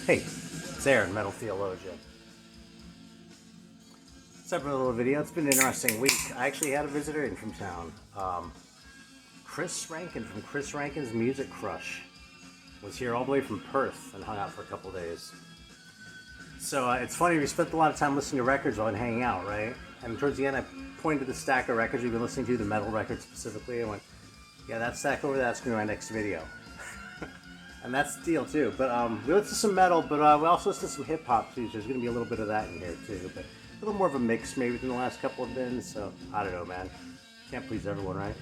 Hey, it's Aaron, Metal Theologian. Separate little video. It's been an interesting week. I actually had a visitor in from town. Chris Rankin from Chris Rankin's Music Crush was here all the way from Perth and hung out for a couple days. So it's funny, we spent a lot of time listening to records while hanging out, right? And towards the end, I pointed to the stack of records we've been listening to, the metal records specifically, and went, yeah, that stack over there, that's going to be my next video. And that's the deal too. But we listened to some metal, but we also listened to some hip hop too. So there's gonna be a little bit of that in here too. But a little more of a mix maybe than the last couple of bins. So I don't know, man. Can't please everyone, right?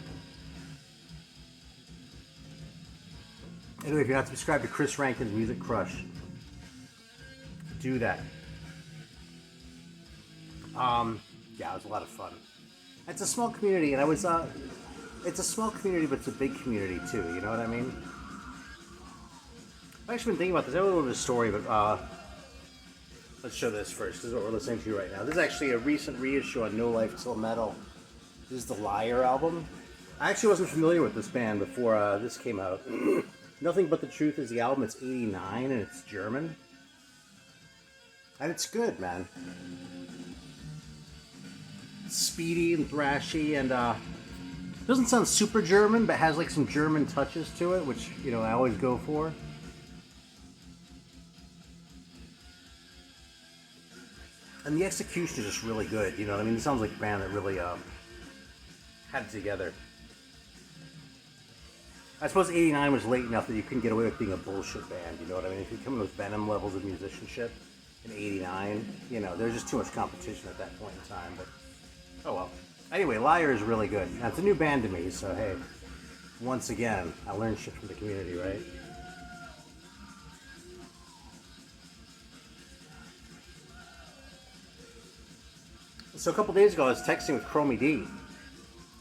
Anyway, if you're not subscribed to Chris Rankin's Music Crush, do that. Yeah, it was a lot of fun. It's a small community, and it's a small community, but it's a big community too. You know what I mean? I've actually been thinking about this. I have a little bit of a story, but let's show this first. This is what we're listening to right now. This is actually a recent reissue on No Life Till Metal. This is the Liar album. I actually wasn't familiar with this band before this came out. Nothing But the Truth is the album. It's 89 and it's German. And it's good, man. It's speedy and thrashy and doesn't sound super German, but has like some German touches to it, which, you know, I always go for. And the execution is just really good, you know what I mean? It sounds like a band that really had it together. I suppose 89 was late enough that you couldn't get away with being a bullshit band, you know what I mean? If you come in with Venom levels of musicianship in 89, you know, there's just too much competition at that point in time, but oh well. Anyway, Liar is really good. Now, it's a new band to me, so hey, once again, I learned shit from the community, right? So a couple days ago, I was texting with Chromie D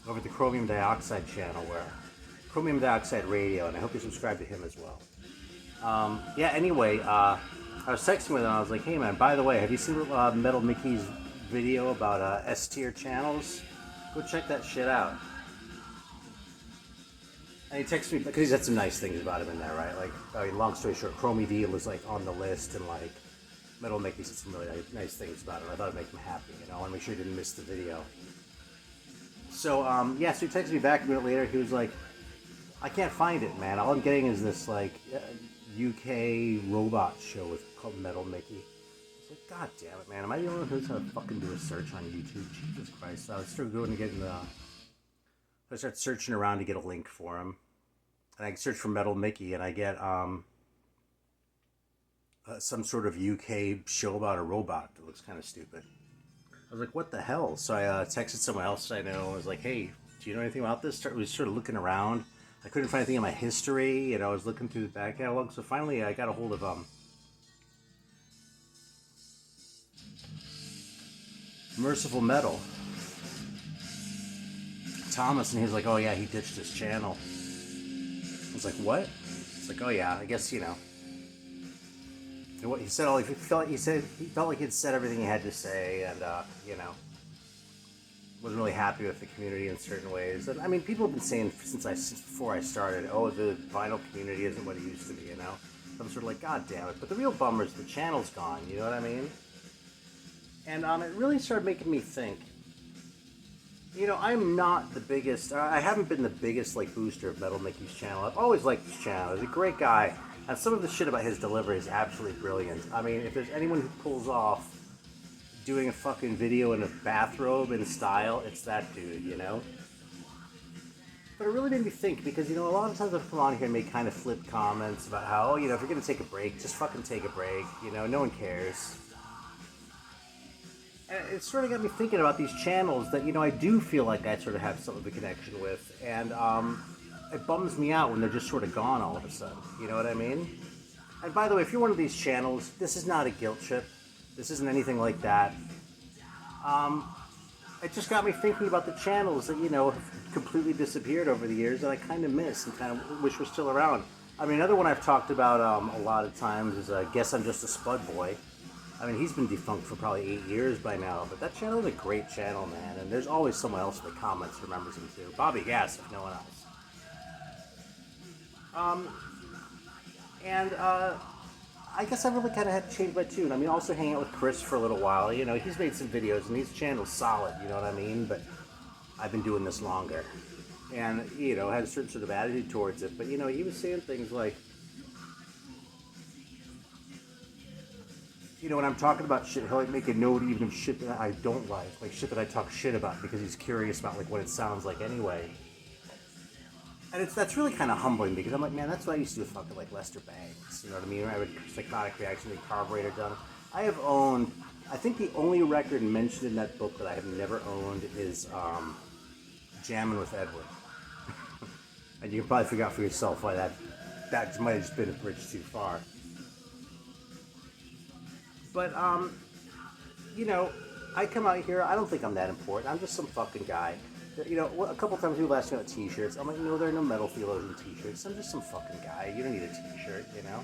over at the Chromium Dioxide channel, where Chromium Dioxide Radio, and I hope you subscribe to him as well. Yeah, anyway, I was texting with him, and I was like, hey man, by the way, have you seen Metal Mickey's video about S-tier channels? Go check that shit out. And he texted me, because he's had some nice things about him in there, right? Like, I mean, long story short, Chromie D was like on the list, and like, Metal Mickey said some really nice things about him. I thought it'd make him happy, you know. I want to make sure he didn't miss the video. So, yeah, so he texted me back a minute later. He was like, I can't find it, man. All I'm getting is this, like, UK robot show called Metal Mickey. I was like, God damn it, man. Am I the only one who's going to fucking do a search on YouTube? Jesus Christ. So I was sort of going to get in the... I start searching around to get a link for him. And I search for Metal Mickey, and I get, some sort of UK show about a robot that looks kind of stupid. I was like, what the hell? So I texted someone else I know. I was like, hey, do you know anything about this? I was sort of looking around. I couldn't find anything in my history, and I was looking through the back catalog. So finally, I got a hold of Merciful Metal, Thomas, and he was like, oh yeah, he ditched his channel. I was like, what? It's like, oh yeah, I guess, you know. And what he said, he felt like he'd said everything he had to say, and you know, wasn't really happy with the community in certain ways. And I mean, people have been saying since before I started, oh, the vinyl community isn't what it used to be, you know. I'm sort of like, God damn it! But the real bummer is the channel's gone. You know what I mean? And it really started making me think. You know, I'm not the biggest. I haven't been the biggest like booster of Metal Mickey's channel. I've always liked his channel. He's a great guy. And some of the shit about his delivery is absolutely brilliant. I mean, if there's anyone who pulls off doing a fucking video in a bathrobe in style, it's that dude, you know? But it really made me think, because, you know, a lot of times I've come on here and make kind of flip comments about how, oh, you know, if you're going to take a break, just fucking take a break. You know, no one cares. And it sort of got me thinking about these channels that, you know, I do feel like I sort of have some of a connection with. And, it bums me out when they're just sort of gone all of a sudden. You know what I mean? And by the way, if you're one of these channels, this is not a guilt trip. This isn't anything like that. It just got me thinking about the channels that, you know, have completely disappeared over the years that I kind of miss and kind of wish were still around. I mean, another one I've talked about a lot of times is Guess I'm Just a Spudboy. I mean, he's been defunct for probably 8 years by now, but that channel is a great channel, man. And there's always someone else in the comments who remembers him too. Bobby Gass, if no one else. I guess I really kind of had to change my tune. I mean, also hang out with Chris for a little while. You know, he's made some videos and his channel's solid. You know what I mean? But I've been doing this longer, and you know, had a certain sort of attitude towards it. But you know, he was saying things like, you know, when I'm talking about shit, he'll like make a note even of shit that I don't like shit that I talk shit about because he's curious about like what it sounds like anyway. And that's really kind of humbling because I'm like, man, that's what I used to do with fucking like Lester Bangs. You know what I mean? I would psychotic reaction, the carburetor done. I have owned. I think the only record mentioned in that book that I have never owned is Jammin' with Edward. And you can probably figure out for yourself why that might have just been a bridge too far. But you know, I come out here. I don't think I'm that important. I'm just some fucking guy. You know, a couple times people ask me about t-shirts. I'm like, no, there are no metal theologian t-shirts. I'm just some fucking guy. You don't need a t-shirt, you know?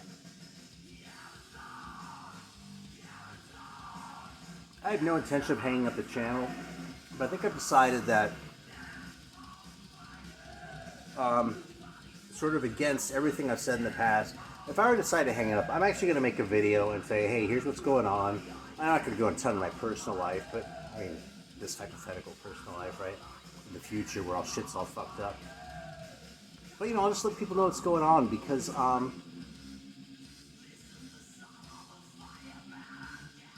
I have no intention of hanging up the channel, but I think I've decided that sort of against everything I've said in the past, if I were to decide to hang it up, I'm actually going to make a video and say, hey, here's what's going on. I'm not going to go into a ton of my personal life, but, I mean, this hypothetical personal life, right? In the future where shit's all fucked up. But, you know, I'll just let people know what's going on because,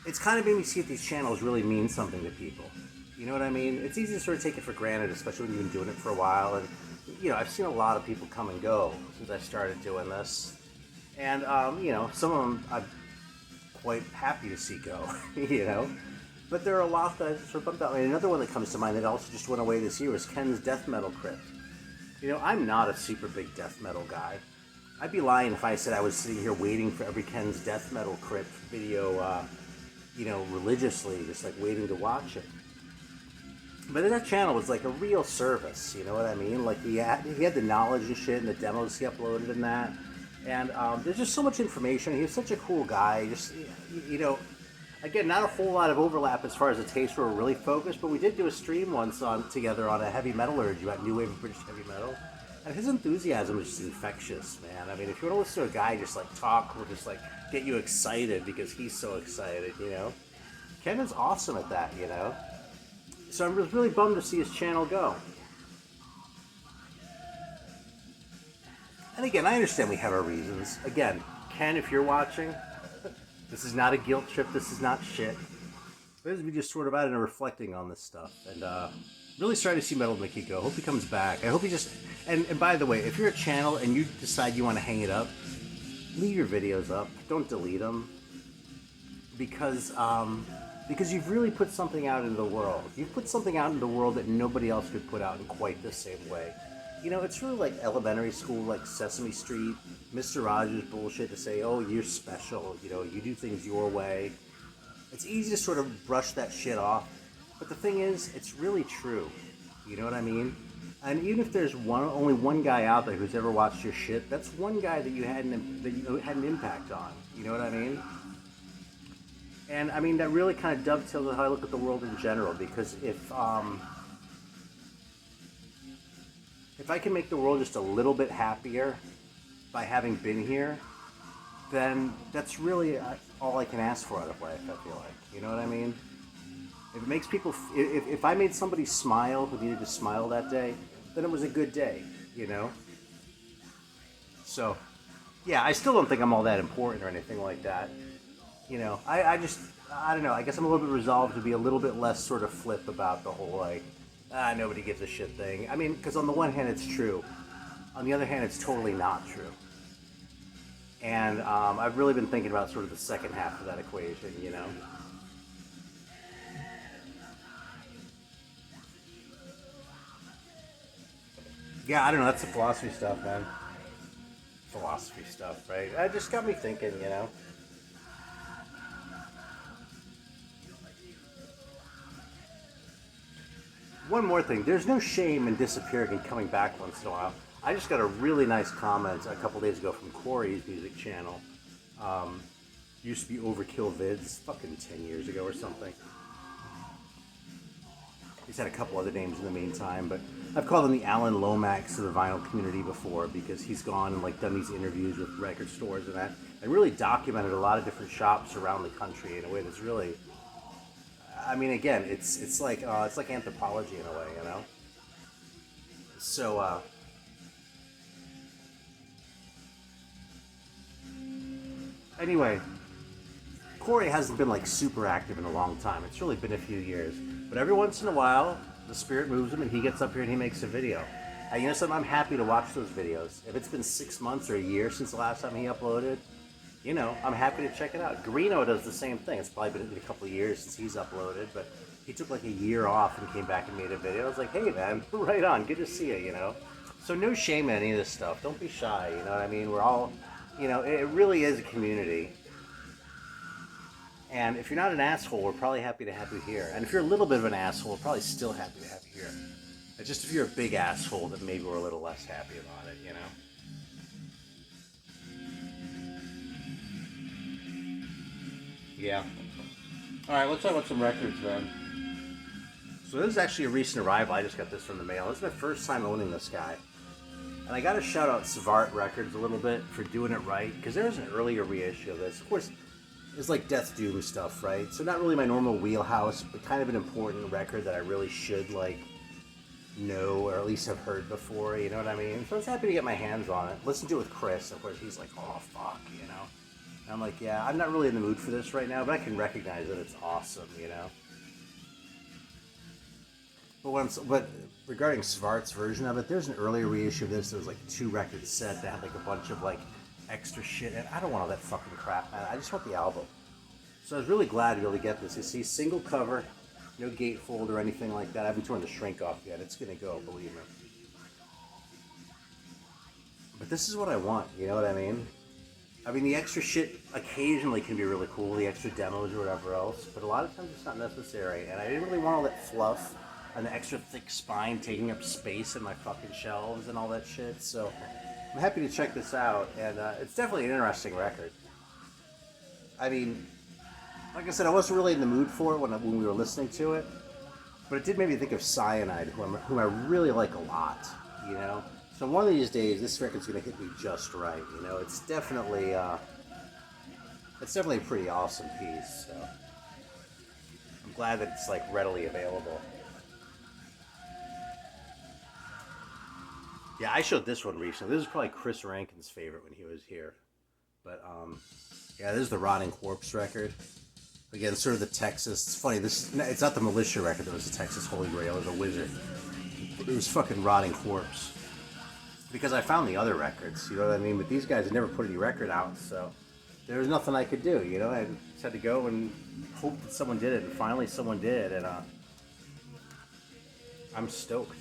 it's kind of made me see if these channels really mean something to people. You know what I mean? It's easy to sort of take it for granted, especially when you've been doing it for a while. And, you know, I've seen a lot of people come and go since I started doing this. And, you know, some of them I'm quite happy to see go, you know? But there are a lot that I sort of bumped out. I mean, another one that comes to mind that also just went away this year was Ken's death metal Crypt. You know, I'm not a super big death metal guy. I'd be lying if I said I was sitting here waiting for every Ken's death metal Crypt video, you know, religiously, just like waiting to watch it. But that channel was like a real service, you know what I mean? Like he had the knowledge and shit and the demos he uploaded and that. And there's just so much information. He was such a cool guy. Just, you know, again, not a whole lot of overlap as far as the tastes were really focused, but we did do a stream once together on a heavy metal urge about new wave of British heavy metal. And his enthusiasm is just infectious, man. I mean, if you want to listen to a guy just like talk or just like get you excited because he's so excited, you know. Ken is awesome at that, you know. So I was really bummed to see his channel go. And again, I understand we have our reasons. Again, Ken, if you're watching, this is not a guilt trip. This is not shit. This is me just sort of out and reflecting on this stuff. And really starting to see Metal Mickey go. I hope he comes back. I hope he just... And by the way, if you're a channel and you decide you want to hang it up, leave your videos up. Don't delete them. Because you've really put something out into the world. You've put something out into the world that nobody else could put out in quite the same way. You know, it's really like elementary school, like Sesame Street, Mr. Rogers bullshit to say, oh, you're special, you know, you do things your way. It's easy to sort of brush that shit off. But the thing is, it's really true. You know what I mean? And even if there's only one guy out there who's ever watched your shit, that's one guy that you had an impact on. You know what I mean? And I mean, that really kind of dovetails with how I look at the world in general, because if I can make the world just a little bit happier by having been here, then that's really all I can ask for out of life, I feel like. You know what I mean? If it makes people, if I made somebody smile who needed to smile that day, then it was a good day, you know? So, yeah, I still don't think I'm all that important or anything like that. You know, I don't know, I guess I'm a little bit resolved to be a little bit less sort of flip about the whole, like, nobody gives a shit thing. I mean, because on the one hand, it's true. On the other hand, it's totally not true. And I've really been thinking about sort of the second half of that equation, you know? Yeah, I don't know, that's the philosophy stuff, man. Philosophy stuff, right? It just got me thinking, you know? One more thing, there's no shame in disappearing and coming back once in a while. I just got a really nice comment a couple days ago from Corey's music channel. Used to be Overkill Vids, fucking 10 years ago or something. He's had a couple other names in the meantime, but I've called him the Alan Lomax of the vinyl community before because he's gone and like done these interviews with record stores and that, and really documented a lot of different shops around the country in a way that's really. I mean, again, it's like anthropology in a way, you know. So anyway, Corey hasn't been like super active in a long time. It's really been a few years, but every once in a while, the spirit moves him, and he gets up here and he makes a video. And you know something? I'm happy to watch those videos. If it's been 6 months or a year since the last time he uploaded, you know, I'm happy to check it out. Greeno does the same thing. It's probably been a couple of years since he's uploaded, but he took like a year off and came back and made a video. I was like, hey man, right on, good to see you, you know. So no shame in any of this stuff. Don't be shy, you know what I mean? We're all, you know, it really is a community. And if you're not an asshole, we're probably happy to have you here. And if you're a little bit of an asshole, we're probably still happy to have you here. It's just if you're a big asshole, then maybe we're a little less happy about it, you know? Yeah. Alright, let's talk about some records then. So this is actually a recent arrival. I just got this from the mail. This is my first time owning this guy. And I gotta shout out Svart Records a little bit for doing it right, because there was an earlier reissue of this. Of course, it's like Death Doom stuff, right? So not really my normal wheelhouse, but kind of an important record that I really should, like, know or at least have heard before, you know what I mean? So I was happy to get my hands on it. Listen to it with Chris, of course, he's like, oh, fuck, you know? And I'm like, yeah, I'm not really in the mood for this right now, but I can recognize that it's awesome, you know? But regarding Svart's version of it, there's an earlier reissue of this that was like a 2-record set that had like a bunch of like extra shit, and I don't want all that fucking crap, man. I just want the album. So I was really glad to be able to get this. You see, single cover, no gatefold or anything like that. I haven't torn the shrink off yet. It's gonna go, believe me. But this is what I want, you know what I mean? I mean, the extra shit occasionally can be really cool, the extra demos or whatever else, but a lot of times it's not necessary, and I didn't really want all that fluff and the extra thick spine taking up space in my fucking shelves and all that shit, so I'm happy to check this out, and it's definitely an interesting record. I mean, like I said, I wasn't really in the mood for it when we were listening to it, but it did make me think of Cyanide, whom I really like a lot, you know? So one of these days, this record's gonna hit me just right, you know? It's definitely a pretty awesome piece, so I'm glad that it's, like, readily available. Yeah, I showed this one recently. This is probably Chris Rankin's favorite when he was here. But, yeah, this is the Rotting Corpse record. Again, sort of the Texas. It's funny, it's not the Militia record that was the Texas Holy Grail. It was a wizard. It was fucking Rotting Corpse. Because I found the other records, you know what I mean? But these guys had never put any record out, so there was nothing I could do, you know? I just had to go and hope that someone did it, and finally someone did, and I'm stoked.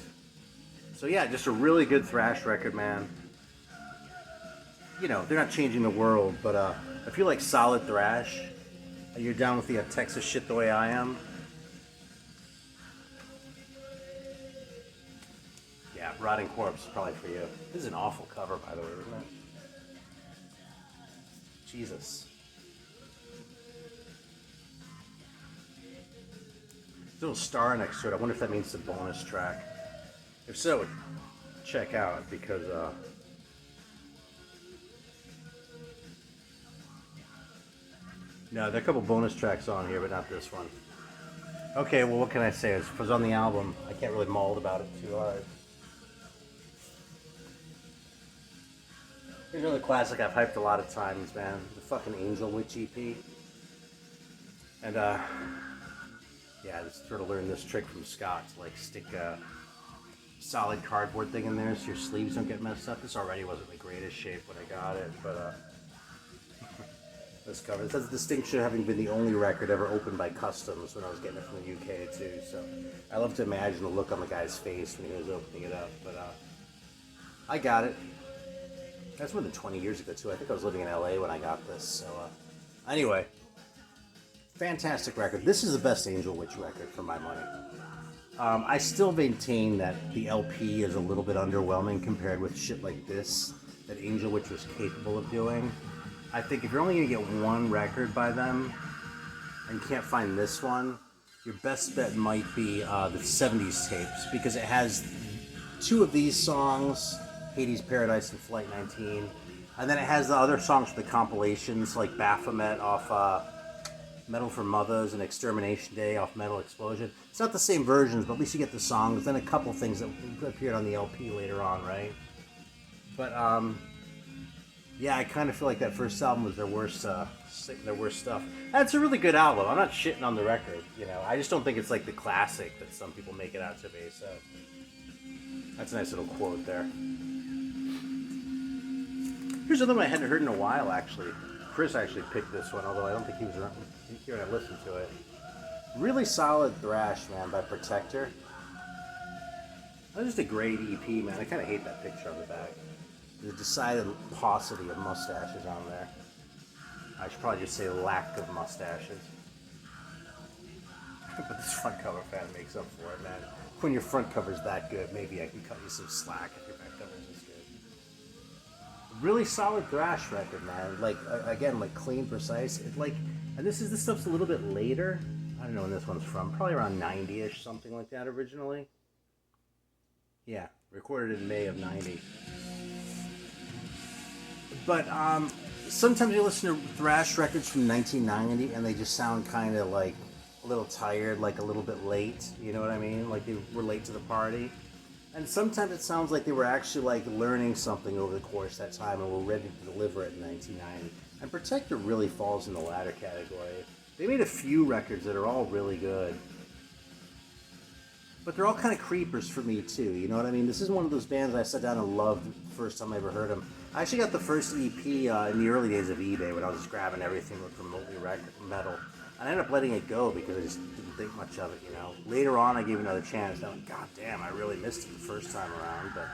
So yeah, just a really good thrash record, man. You know, they're not changing the world, but if you like solid thrash, and you're down with the Texas shit the way I am, yeah, Rotting Corpse is probably for you. This is an awful cover, by the way, isn't it? Jesus. Little star next to it. I wonder if that means the bonus track. If so, check out, because no, there are a couple bonus tracks on here, but not this one. Okay, well, what can I say? It was on the album. I can't really maul about it too hard. Here's another classic I've hyped a lot of times, man. The fucking Angel Witch EP. And, yeah, I just sort of learned this trick from Scott to, like, stick a solid cardboard thing in there so your sleeves don't get messed up. This already wasn't the greatest shape when I got it, but, this cover. It says distinction of having been the only record ever opened by Customs when I was getting it from the UK, too, so I love to imagine the look on the guy's face when he was opening it up, but, I got it. That's more than 20 years ago, too. I think I was living in LA when I got this, so, anyway. Fantastic record. This is the best Angel Witch record for my money. I still maintain that the LP is a little bit underwhelming compared with shit like this that Angel Witch was capable of doing. I think if you're only going to get one record by them and you can't find this one, your best bet might be the 70s tapes, because it has two of these songs, Hades Paradise and Flight 19. And then it has the other songs for the compilations, like Baphomet off Metal for Mothers and Extermination Day off Metal Explosion. It's not the same versions, but at least you get the songs. Then a couple things that appeared on the LP later on, right? But yeah, I kind of feel like that first album was their worst stuff. And it's a really good album. I'm not shitting on the record, you know. I just don't think it's like the classic that some people make it out to be. So that's a nice little quote there. Here's another one I hadn't heard in a while, actually. Chris actually picked this one, although I don't think he was here when I listened to it. Really solid thrash, man, by Protector. That's just a great EP, man. I kind of hate that picture on the back. There's a decided paucity of mustaches on there. I should probably just say lack of mustaches. But this front cover fan makes up for it, man. When your front cover's that good, maybe I can cut you some slack if your back cover's this good. Really solid thrash record, man. Like, again, like clean, precise. It, like, and this stuff's a little bit later. I don't know when this one's from. Probably around 90-ish, something like that originally. Yeah, recorded in May of 90. But sometimes you listen to thrash records from 1990 and they just sound kind of like a little tired, like a little bit late. You know what I mean? Like they were late to the party. And sometimes it sounds like they were actually like learning something over the course of that time and were ready to deliver it in 1990. And Protector really falls in the latter category. They made a few records that are all really good. But they're all kind of creepers for me too, you know what I mean? This is one of those bands I sat down and loved the first time I ever heard them. I actually got the first EP in the early days of eBay when I was just grabbing everything with remotely metal. And I ended up letting it go because I just didn't think much of it, you know. Later on I gave it another chance. And I was like, God damn, I really missed it the first time around. But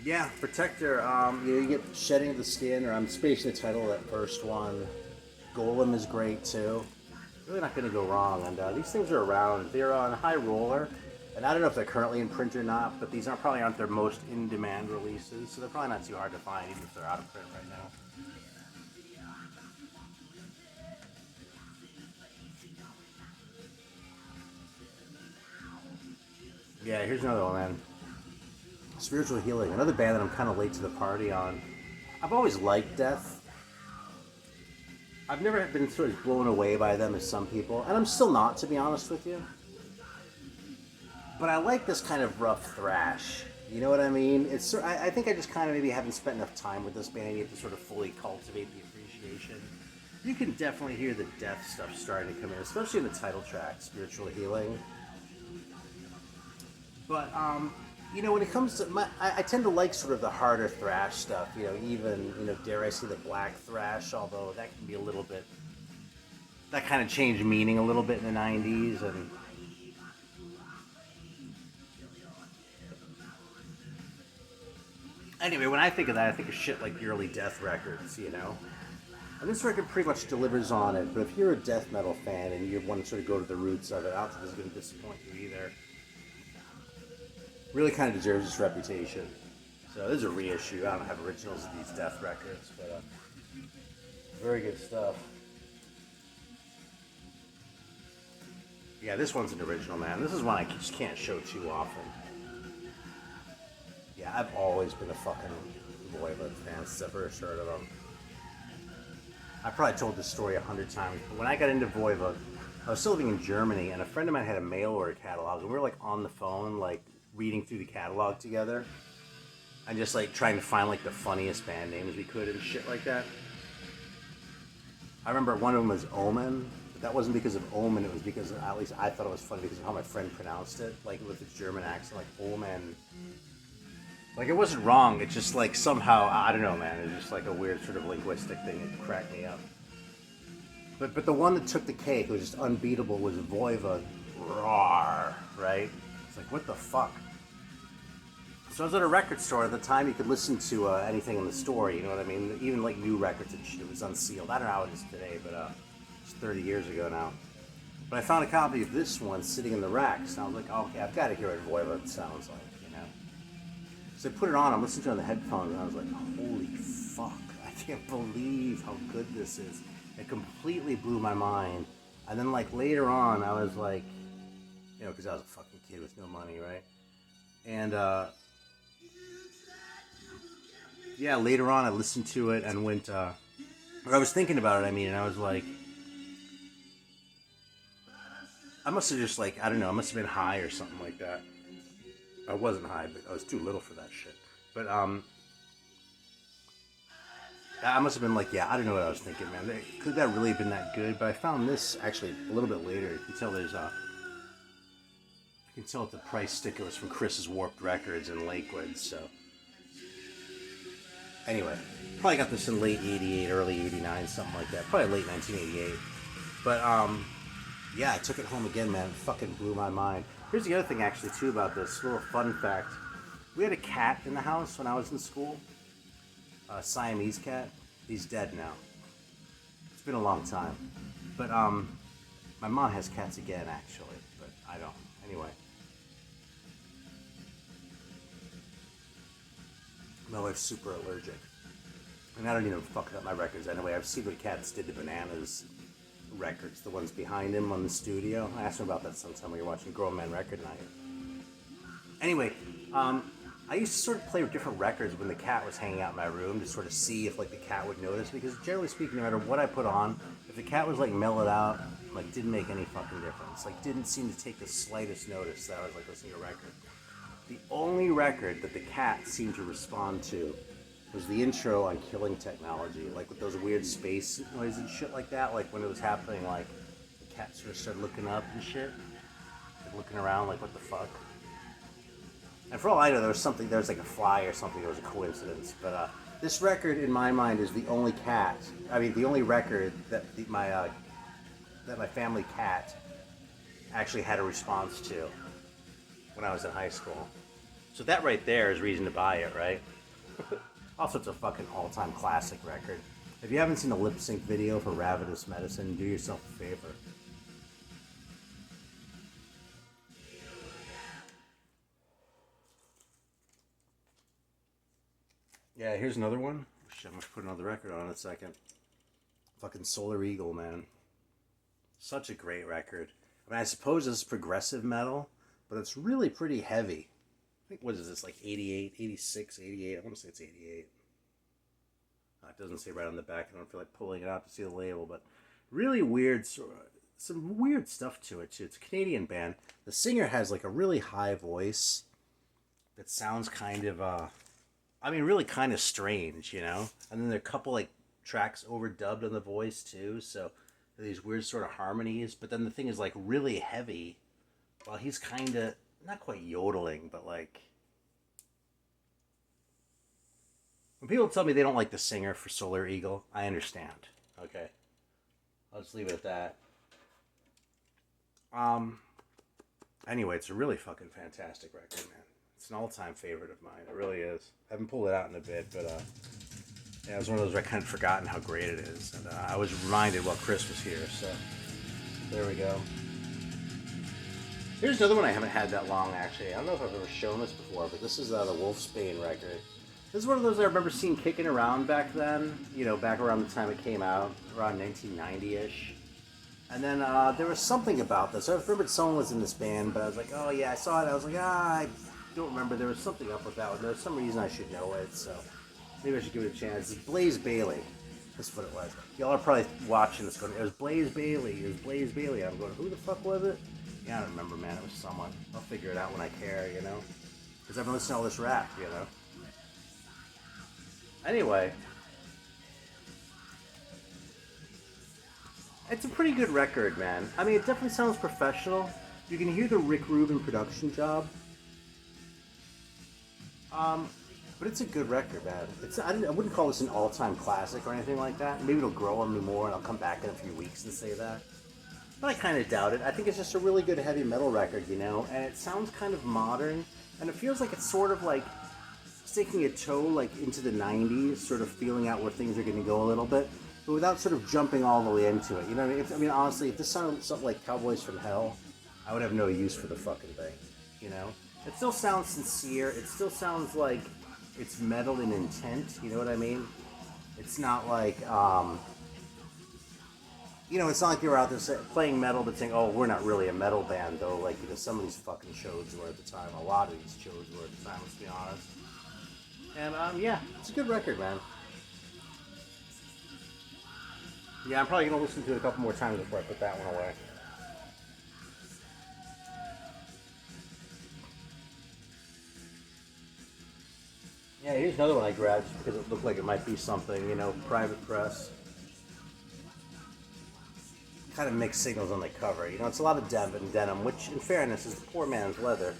yeah, Protector, you get Shedding of the Skin, or I'm spacing the title of that first one. Golem is great too. Really not going to go wrong, and these things are around. They're on High Roller, and I don't know if they're currently in print or not, but these probably aren't their most in-demand releases, so they're probably not too hard to find, even if they're out of print right now. Yeah, here's another one, man. Spiritual Healing, another band that I'm kind of late to the party on. I've always liked Death. I've never been sort of blown away by them as some people, and I'm still not, to be honest with you. But I like this kind of rough thrash. You know what I mean? I think I just kind of maybe haven't spent enough time with this band yet to sort of fully cultivate the appreciation. You can definitely hear the death stuff starting to come in, especially in the title track, Spiritual Healing. But, you know, when it comes to, I tend to like sort of the harder thrash stuff, you know, even, you know, dare I say the black thrash, although that can be a little bit, that kind of changed meaning a little bit in the 90s, and anyway, when I think of that, I think of shit like the early Death records, you know, and this record pretty much delivers on it, but if you're a death metal fan and you want to sort of go to the roots of it, I don't think this is going to disappoint you either. Really kind of deserves its reputation. So this is a reissue. I don't have originals of these Death records, but very good stuff. Yeah, this one's an original, man. This is one I just can't show too often. Yeah, I've always been a fucking Voivod fan since I first heard of them. I probably told this story 100 times, but when I got into Voivod, I was still living in Germany, and a friend of mine had a mail order catalog, and we were like on the phone, like reading through the catalog together and just like trying to find like the funniest band names we could and shit like that. I remember one of them was Omen, but that wasn't because of Omen, it was because, at least I thought it was funny because of how my friend pronounced it, like with its German accent, like Omen. Like it wasn't wrong, it's just like somehow, I don't know, man, it was just like a weird sort of linguistic thing that cracked me up. But the one that took the cake, it was just unbeatable, was Voivod. Roar, right? It's like, what the fuck? So I was at a record store at the time. You could listen to anything in the store, you know what I mean? Even like new records and shit. It was unsealed. I don't know how it is today, but it's 30 years ago now. But I found a copy of this one sitting in the racks, and I was like, oh, okay, I've got to hear what Voivod sounds like, you know? So I put it on. I'm listening to it on the headphones, and I was like, holy fuck! I can't believe how good this is. It completely blew my mind. And then like later on, I was like, you know, because I was a fucking kid with no money, right? And yeah, later on I listened to it and went, or I was thinking about it, I mean, and I was like, I must have just like, I don't know, I must have been high or something like that. I wasn't high, but I was too little for that shit. But I must have been like, yeah, I don't know what I was thinking, man. Could that really have been that good? But I found this actually a little bit later. You can tell you can tell that the price sticker was from Chris's Warped Records in Lakewood. So anyway, probably got this in late '88, early '89, something like that. Probably late 1988. But yeah, I took it home again, man. It fucking blew my mind. Here's the other thing, actually, too, about this little fun fact. We had a cat in the house when I was in school. A Siamese cat. He's dead now. It's been a long time. But my mom has cats again, actually, but I don't. Anyway. My wife's super allergic. And I don't even fuck up my records anyway. I've seen what cats did to Bananas records, the ones behind him on the studio. I asked him about that sometime when you're watching Grown Man Record Night. Anyway, I used to sort of play with different records when the cat was hanging out in my room to sort of see if like the cat would notice, because generally speaking, no matter what I put on, if the cat was like mellowed out, like didn't make any fucking difference. Like didn't seem to take the slightest notice that I was like listening to a record. The only record that the cat seemed to respond to was the intro on Killing Technology, like with those weird space noises and shit like that, like when it was happening, like the cat sort of started looking up and shit, like looking around like what the fuck. And for all I know, there was like a fly or something, there was a coincidence. But this record, in my mind, is the only the only record that my family cat actually had a response to when I was in high school. So that right there is reason to buy it, right? Also, it's a fucking all-time classic record. If you haven't seen a lip-sync video for Ravenous Medicine, do yourself a favor. Yeah, here's another one. Shit, I'm gonna put another record on in a second. Fucking Solar Eagle, man. Such a great record. I mean, I suppose this is progressive metal, but it's really pretty heavy. I think, what is this, like 88, 86, 88? I want to say it's 88. It doesn't say right on the back. I don't feel like pulling it out to see the label, but really weird, some weird stuff to it, too. It's a Canadian band. The singer has like a really high voice that sounds kind of, really kind of strange, you know? And then there are a couple like tracks overdubbed on the voice, too, so these weird sort of harmonies. But then the thing is like really heavy, while he's kind of, not quite yodeling, but like... When people tell me they don't like the singer for Solar Eagle, I understand. Okay. I'll just leave it at that. Anyway, it's a really fucking fantastic record, man. It's an all-time favorite of mine. It really is. I haven't pulled it out in a bit, but yeah, it was one of those where I kind of forgotten how great it is. And I was reminded while Chris was here, so there we go. Here's another one I haven't had that long, actually. I don't know if I've ever shown this before, but this is the Wolfsbane record. This is one of those I remember seeing kicking around back then, you know, back around the time it came out, around 1990-ish. And then there was something about this. I remembered someone was in this band, but I was like, oh yeah, I saw it. I was like, I don't remember. There was something up with that one. There was some reason I should know it, so maybe I should give it a chance. It's Blaze Bayley. That's what it was. Y'all are probably watching this going, it was Blaze Bayley. It was Blaze Bayley. I'm going, who the fuck was it? Yeah, I don't remember, man. It was someone. I'll figure it out when I care, you know? Because I've been listening to all this rap, you know? Anyway, it's a pretty good record, man. I mean, it definitely sounds professional. You can hear the Rick Rubin production job. But it's a good record, man. I wouldn't call this an all-time classic or anything like that. Maybe it'll grow on me more and I'll come back in a few weeks and say that. But I kind of doubt it. I think it's just a really good heavy metal record, you know? And it sounds kind of modern. And it feels like it's sort of like sticking a toe like into the 90s, sort of feeling out where things are going to go a little bit, but without sort of jumping all the way into it. You know what I mean? Honestly, if this sounded something like Cowboys from Hell, I would have no use for the fucking thing, you know? It still sounds sincere. It still sounds like it's metal in intent, you know what I mean? It's not like, You know, it's not like they were out there playing metal but saying, oh, we're not really a metal band, though. Like, you know, some of these fucking shows were at the time. A lot of these shows were at the time, let's be honest. And, yeah, it's a good record, man. Yeah, I'm probably going to listen to it a couple more times before I put that one away. Yeah, here's another one I grabbed just because it looked like it might be something, you know, private press. Kind of mixed signals on the cover. You know, it's a lot of denim, which, in fairness, is the poor man's leather.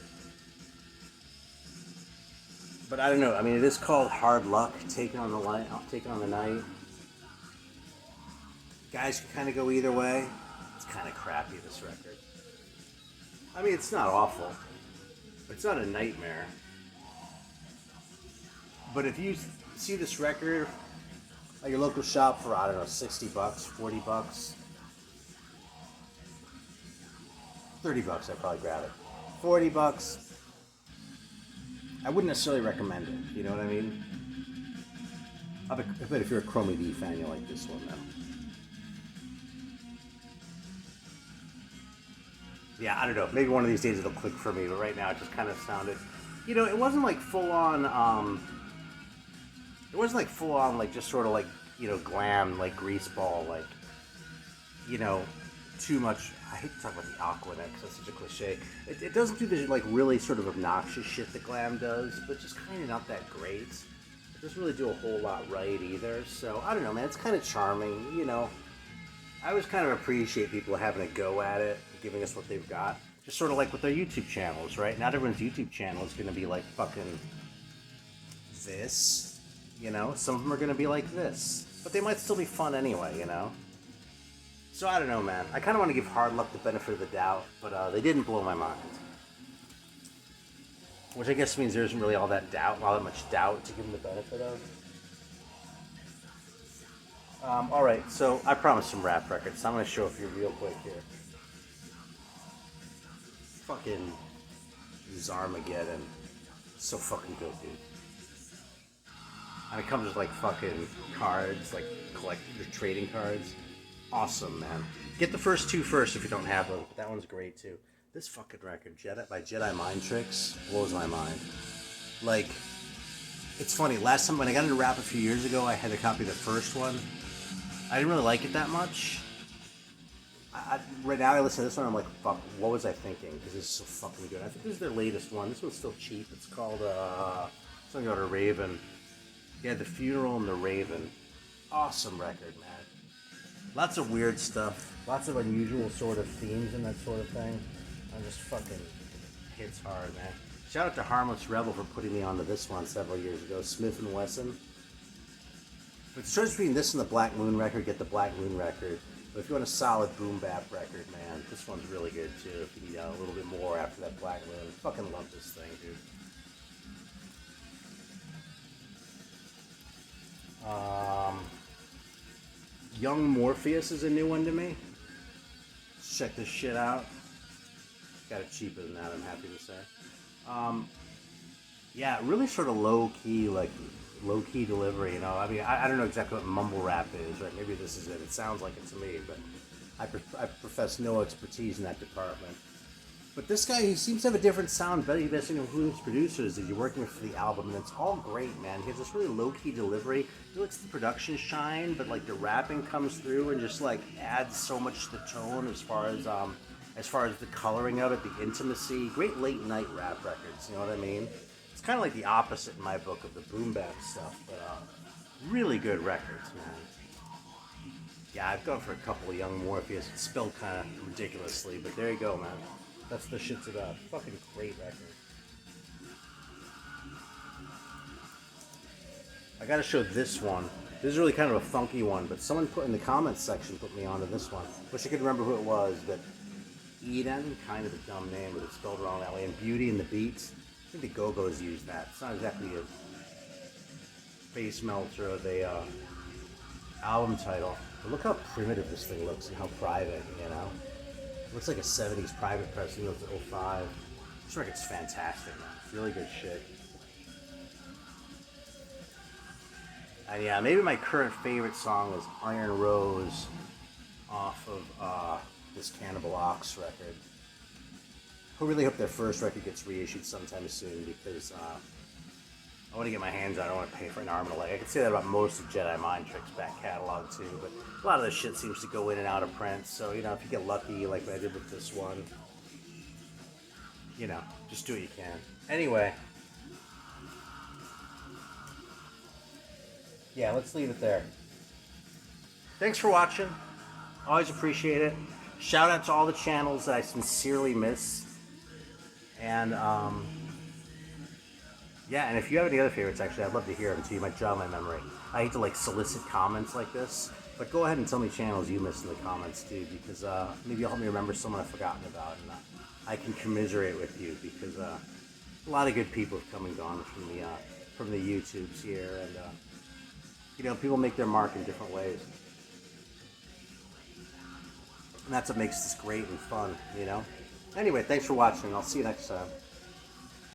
But I don't know. I mean, it is called Hard Luck, taking on the night. Guys can kind of go either way. It's kind of crappy, this record. I mean, it's not awful. It's not a nightmare. But if you see this record at your local shop for, I don't know, $60, $40, $30, I'd probably grab it. $40, I wouldn't necessarily recommend it. You know what I mean? I bet if you're a Chromie D fan, you'll like this one, though. Yeah, I don't know. Maybe one of these days it'll click for me, but right now it just kind of sounded... You know, it wasn't like full-on... It wasn't like full-on, like, just sort of like, you know, glam, like, greaseball, like, you know, too much... I hate to talk about the Aquanet because that's such a cliche. It doesn't do the, like, really sort of obnoxious shit that glam does, but just kind of not that great. It doesn't really do a whole lot right either, so, I don't know, man. It's kind of charming, you know. I always kind of appreciate people having a go at it, giving us what they've got. Just sort of like with their YouTube channels, right? Not everyone's YouTube channel is going to be like fucking this, you know? Some of them are going to be like this. But they might still be fun anyway, you know? So I don't know, man. I kind of want to give Hard Luck the benefit of the doubt, but they didn't blow my mind. Which I guess means there isn't really all that much doubt to give them the benefit of. Alright, so I promised some rap records, so I'm going to show it for you real quick here. Fucking Zarmageddon. So fucking good, dude. And it comes with like fucking cards, like trading cards. Awesome, man. Get the first two first if you don't have them. That one's great too. This fucking record, by Jedi Mind Tricks, blows my mind. Like, it's funny, last time when I got into rap a few years ago, I had a copy of the first one. I didn't really like it that much. Right now I listen to this one, I'm like, fuck, what was I thinking? Because this is so fucking good. I think this is their latest one. This one's still cheap. It's called, something about a Raven. Yeah, The Funeral and the Raven. Awesome record, man. Lots of weird stuff. Lots of unusual sort of themes and that sort of thing. I just fucking hits hard, man. Shout out to Harmless Rebel for putting me onto this one several years ago. Smith & Wesson. If it's choice between this and the Black Moon record, get the Black Moon record. But if you want a solid boom bap record, man, this one's really good too. If you need a little bit more after that Black Moon, fucking love this thing, dude. Young Morpheus is a new one to me. Let's check this shit out. Got it cheaper than that, I'm happy to say. Yeah, really sort of low-key, like low-key delivery, you know. I mean, I don't know exactly what mumble rap is, right? Maybe this is it. It sounds like it to me, but I profess no expertise in that department. But this guy, he seems to have a different sound, but he's who his producers that you're working with for the album, and it's all great, man. He has this really low-key delivery. He lets the production shine, but like the rapping comes through and just like adds so much to the tone as far as the coloring of it, the intimacy. Great late-night rap records, you know what I mean? It's kind of like the opposite in my book of the boom bap stuff, but really good records, man. Yeah, I've gone for a couple of Young Morpheus. It's spelled kind of ridiculously, but there you go, man. That's the shit's about. Fucking great record. I gotta show this one. This is really kind of a funky one, but someone put in the comments section put me onto this one. Wish I could remember who it was, but Eden, kind of a dumb name, but it's spelled wrong that way. And Beauty and the Beats. I think the Go-Go's used that. It's not exactly a face melter of a album title. But look how primitive this thing looks and how private, you know? It looks like a 70s private press, even though it's 05. This record's fantastic, man. It's really good shit. And yeah, maybe my current favorite song is Iron Rose off of this Cannibal Ox record. I really hope their first record gets reissued sometime soon because I want to get my hands on it. I don't want to pay for an arm and a leg. I can say that about most of Jedi Mind Tricks back catalog too, but a lot of this shit seems to go in and out of print. So, you know, if you get lucky like I did with this one, you know, just do what you can. Anyway. Yeah, let's leave it there. Thanks for watching. Always appreciate it. Shout out to all the channels that I sincerely miss. And, yeah, and if you have any other favorites, actually, I'd love to hear them too. You might jog my memory. I hate to, like, solicit comments like this, but go ahead and tell me channels you missed in the comments too, because maybe you'll help me remember someone I've forgotten about, and I can commiserate with you, because a lot of good people have come and gone from the YouTubes here, and, you know, people make their mark in different ways. And that's what makes this great and fun, you know? Anyway, thanks for watching. I'll see you next time.